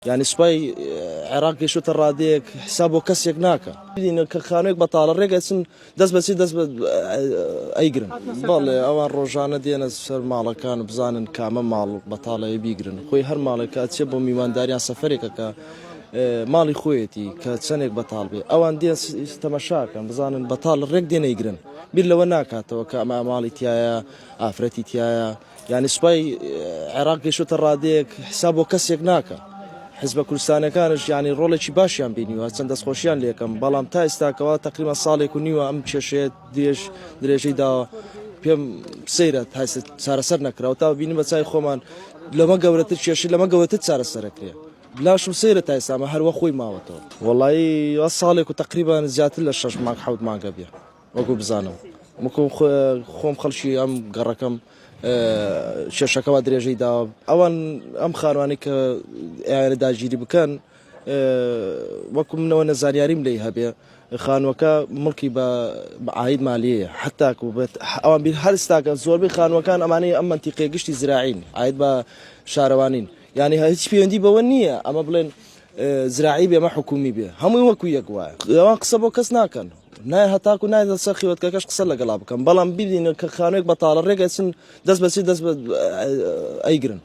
يعني سباي عراقي شو تراديك حسابه كسيك ناكا بدين كخانوك بطال الرقة دس بس أيقرن بالله أوان روجانا دينا سر مالا كان بزانن كامل مال بطالة يبيقرن خوي هر مالا كاتشبو ميمان داريان سفريك مالي خويتي كتسنك بطال بي أوان دين تمشاكا بزانن بطال الرق دينا يقرن بيلا وناكا توكا مالي تيايا آفرتي تيايا يعني سباي عراقي شو تراديك حسابه كسيك ناكا حزب كردستان كانش يعني رولێکی باشیان بینیوە چەند دەستخۆشیان لێکم بەڵام تا ئێستاکەوە تقریبا ساڵێک و نیوە ئەم کێشەیە درێژەی داوە پێم سەیرە چارەسەر نەکراوە تا بینی بە چای خۆمان لەمە گەورەتر کێشەی لەمە گەورەتر چارەسەرەکرێ لاشم سەیرە تا ئێستامە هەروە خۆی ماوەتەوە وەڵایی ساڵێک و تقریبا زیاتر لە 6 مانگ 7 مانگە بێ وەکو بزانم وەکو خۆم خەڵکی ئەم گەڕەکەم شێشەکەەوە درێژەی داوە ئەوان ئەم خانوانی کە ئێرە داگیری بکەن وەکو منەوە نەزانیاریم لێی هەبێ خانوەکە مڵکی بە عاید مالیەیە حتاکو ئەوان بیر هەر ئێستاکە زۆربەی خانوەکان ئەمانەی ئەم منتیقەیە گشتی زراعین عاید بە شارەوانین یعنی هیچ پەیوەندی بەوە نییە ئەمە بڵێن زراعی بێ ئەمە حکومی بێ هەمووی وەکو یەک وایە ئەوان قسە بۆ کەس ناکەن نای هەتاکو نایدە سەر خیوەتکەکەش قسە لەگەڵا بکەم بەڵام ببینە کە خانوێک بەتاڵە ڕێگە دەست بەچی دەست ئەیگرن